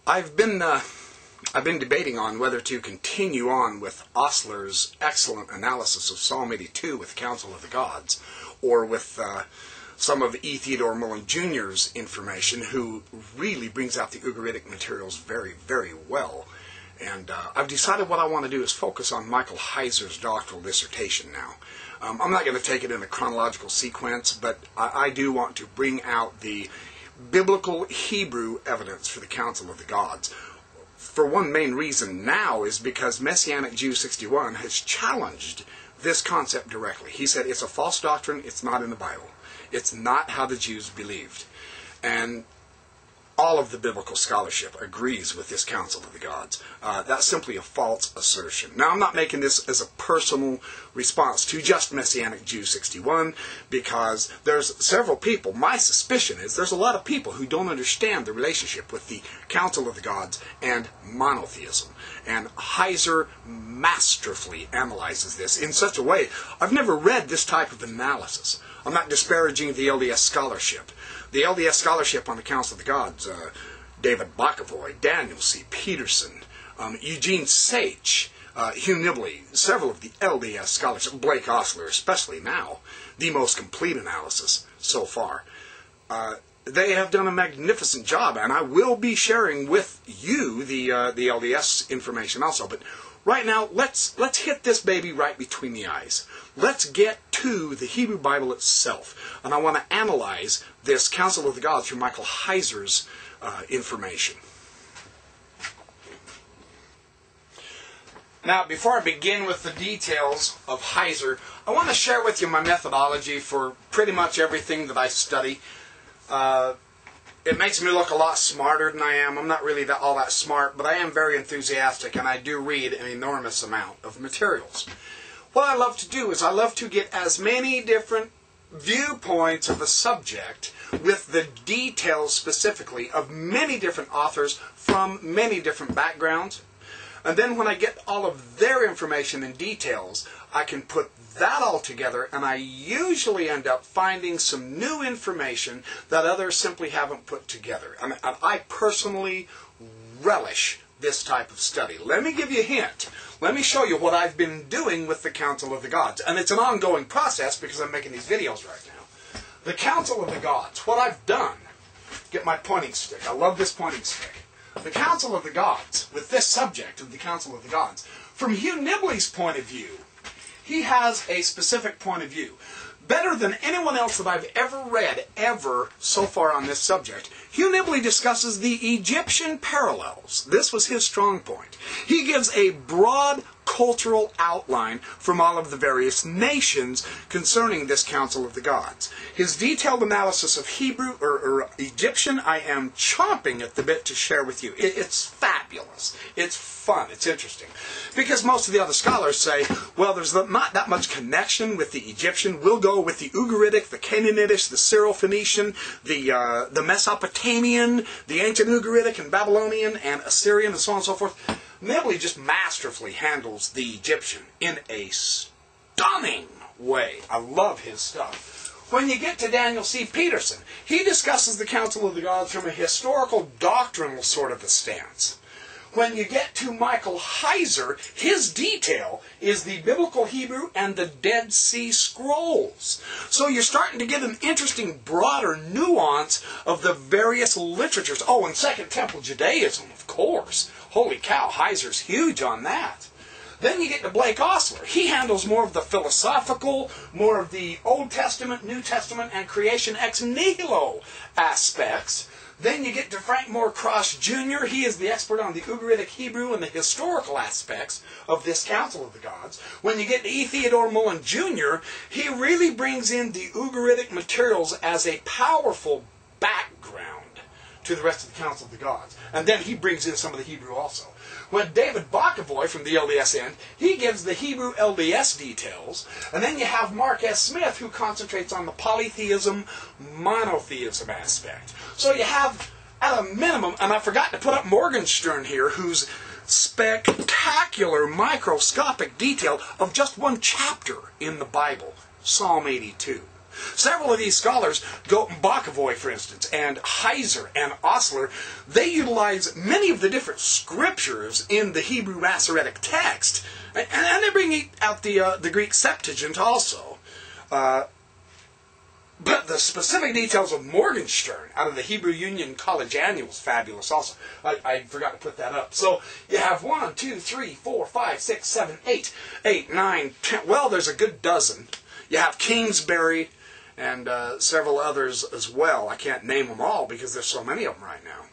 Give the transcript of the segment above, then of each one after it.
I've been debating on whether to continue on with Osler's excellent analysis of Psalm 82 with Council of the Gods, or with some of E. Theodore Mullen Jr.'s information, who really brings out the Ugaritic materials very, very well. And I've decided what I want to do is focus on Michael Heiser's doctoral dissertation now. I'm not going to take it in a chronological sequence, but I do want to bring out the biblical Hebrew evidence for the Council of the Gods. For one main reason now is because Messianic Jew 61 has challenged this concept directly. He said it's a false doctrine, it's not in the Bible. It's not how the Jews believed. And all of the biblical scholarship agrees with this Council of the Gods. That's simply a false assertion. Now, I'm not making this as a personal response to just Messianic Jew 61, because there's several people, my suspicion is there's a lot of people who don't understand the relationship with the Council of the Gods and monotheism. And Heiser masterfully analyzes this in such a way. I've never read this type of analysis. I'm not disparaging the LDS scholarship. The LDS scholarship on the Council of the Gods, David Bokovoy, Daniel C. Peterson, Eugene Sach, Hugh Nibley, several of the LDS scholars, Blake Osler especially now, the most complete analysis so far. They have done a magnificent job, and I will be sharing with you the LDS information also. But right now, let's hit this baby right between the eyes. Let's get to the Hebrew Bible itself. And I want to analyze this Council of the Gods through Michael Heiser's information. Now, before I begin with the details of Heiser, I want to share with you my methodology for pretty much everything that I study. It makes me look a lot smarter than I am. I'm not really all that smart, but I am very enthusiastic, and I do read an enormous amount of materials. What I love to do is I love to get as many different viewpoints of a subject with the details specifically of many different authors from many different backgrounds. And then when I get all of their information and details, I can put that all together, and I usually end up finding some new information that others simply haven't put together. And I personally relish this type of study. Let me give you a hint. Let me show you what I've been doing with the Council of the Gods. And it's an ongoing process because I'm making these videos right now. The Council of the Gods, what I've done, get my pointing stick. I love this pointing stick. The Council of the Gods, with this subject of the Council of the Gods, from Hugh Nibley's point of view, he has a specific point of view. Better than anyone else that I've ever read, ever, so far on this subject, Hugh Nibley discusses the Egyptian parallels. This was his strong point. He gives a broad cultural outline from all of the various nations concerning this Council of the Gods. His detailed analysis of Hebrew or Egyptian, I am chomping at the bit to share with you. It's fabulous. It's fun. It's interesting. Because most of the other scholars say, well, there's not that much connection with the Egyptian. We'll go with the Ugaritic, the Canaanitish, the Syro-Phoenician, the Mesopotamian, the ancient Ugaritic and Babylonian and Assyrian and so on and so forth. Nibley just masterfully handles the Egyptian in a stunning way. I love his stuff. When you get to Daniel C. Peterson, he discusses the Council of the Gods from a historical, doctrinal sort of a stance. When you get to Michael Heiser, his detail is the biblical Hebrew and the Dead Sea Scrolls. So you're starting to get an interesting, broader nuance of the various literatures. Oh, and Second Temple Judaism, of course. Holy cow, Heiser's huge on that. Then you get to Blake Osler. He handles more of the philosophical, more of the Old Testament, New Testament, and creation ex nihilo aspects. Then you get to Frank Moore Cross Jr. He is the expert on the Ugaritic Hebrew and the historical aspects of this Council of the Gods. When you get to E. Theodore Mullen Jr., he really brings in the Ugaritic materials as a powerful background to the rest of the Council of the Gods. And then he brings in some of the Hebrew also. When David Bokovoy from the LDS end, he gives the Hebrew LDS details. And then you have Mark S. Smith, who concentrates on the polytheism, monotheism aspect. So you have, at a minimum, and I forgot to put up Morgenstern here, whose spectacular microscopic detail of just one chapter in the Bible, Psalm 82. Several of these scholars, Bokovoy, for instance, and Heiser and Osler, they utilize many of the different scriptures in the Hebrew Masoretic text, and they bring out the Greek Septuagint also. But the specific details of Morgenstern out of the Hebrew Union College Annual is fabulous also. I forgot to put that up. So you have 1, 2, 3, 4, 5, 6, 7, 8, 9, 10. Well, there's a good dozen. You have Kingsbury and several others as well. I can't name them all because there's so many of them right now.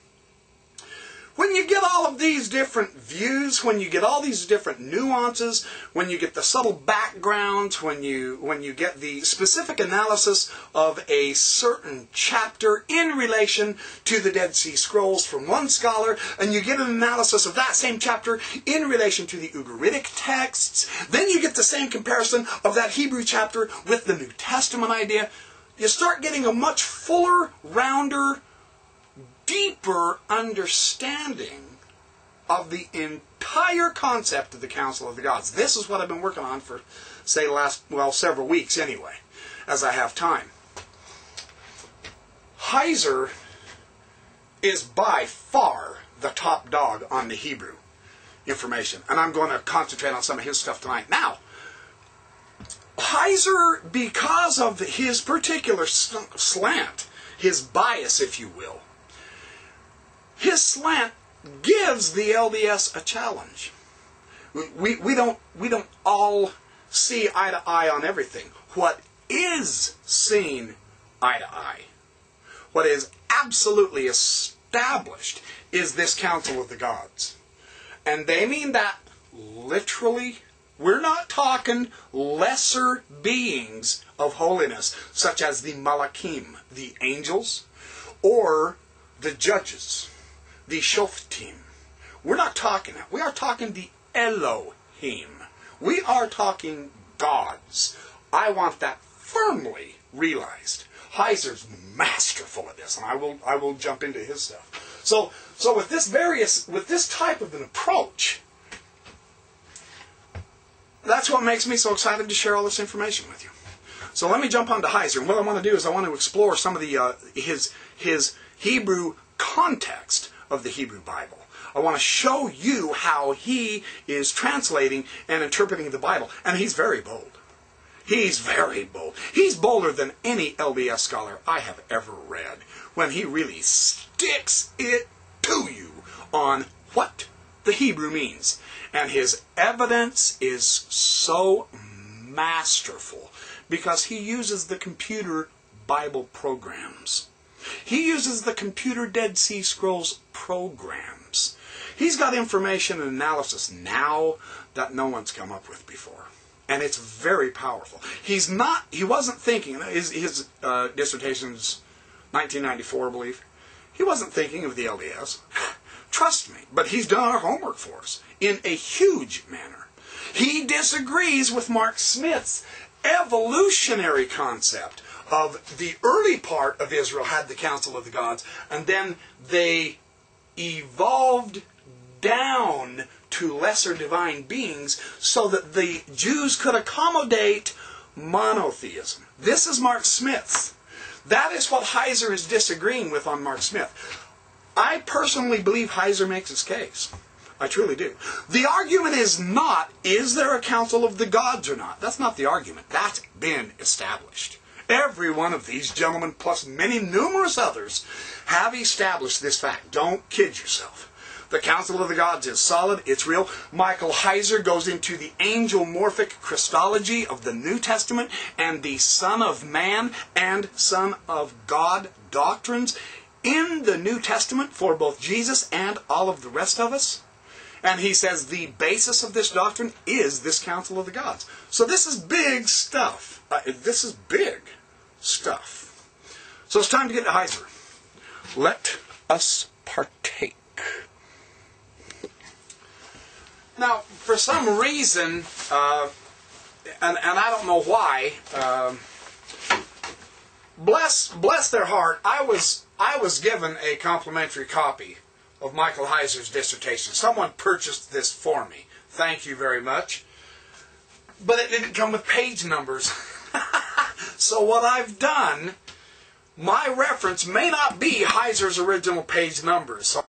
When you get all of these different views, when you get all these different nuances, when you get the subtle backgrounds, when you get the specific analysis of a certain chapter in relation to the Dead Sea Scrolls from one scholar, and you get an analysis of that same chapter in relation to the Ugaritic texts, then you get the same comparison of that Hebrew chapter with the New Testament idea, you start getting a much fuller, rounder, deeper understanding of the entire concept of the Council of the Gods. This is what I've been working on for, say, the last, several weeks anyway, as I have time. Heiser is by far the top dog on the Hebrew information, and I'm going to concentrate on some of his stuff tonight. Now, Heiser, because of his particular slant, his bias, if you will, his slant gives the LDS a challenge. We don't all see eye to eye on everything. What is seen eye to eye, what is absolutely established, is this Council of the Gods. And they mean that literally. We're not talking lesser beings of holiness, such as the Malachim, the angels, or the judges, the Shoftim. We're not talking that. We are talking the Elohim. We are talking gods. I want that firmly realized. Heiser's masterful at this, and I will jump into his stuff. So with this type of an approach, that's what makes me so excited to share all this information with you. So let me jump on to Heiser. And what I want to do is I want to explore some of the his Hebrew context of the Hebrew Bible. I want to show you how he is translating and interpreting the Bible. And he's very bold. He's very bold. He's bolder than any LDS scholar I have ever read when he really sticks it to you on what the Hebrew means. And his evidence is so masterful because he uses the computer Bible programs. He uses the computer Dead Sea Scrolls programs. He's got information and analysis now that no one's come up with before. And it's very powerful. He wasn't thinking, his dissertation's 1994, I believe. He wasn't thinking of the LDS. Trust me, but he's done our homework for us in a huge manner. He disagrees with Mark Smith's evolutionary concept of the early part of Israel had the Council of the Gods, and then they evolved down to lesser divine beings so that the Jews could accommodate monotheism. This is Mark Smith's. That is what Heiser is disagreeing with on Mark Smith. I personally believe Heiser makes his case. I truly do. The argument is not, is there a Council of the Gods or not? That's not the argument. That's been established. Every one of these gentlemen, plus many numerous others, have established this fact. Don't kid yourself. The Council of the Gods is solid. It's real. Michael Heiser goes into the angelomorphic Christology of the New Testament and the Son of Man and Son of God doctrines in the New Testament for both Jesus and all of the rest of us. And he says the basis of this doctrine is this Council of the Gods. So this is big stuff. This is big stuff. So it's time to get to Heiser. Let us partake. Now, for some reason, and I don't know why, bless their heart, I was given a complimentary copy of Michael Heiser's dissertation. Someone purchased this for me. Thank you very much. But it didn't come with page numbers. So So what I've done, my reference may not be Heiser's original page numbers. So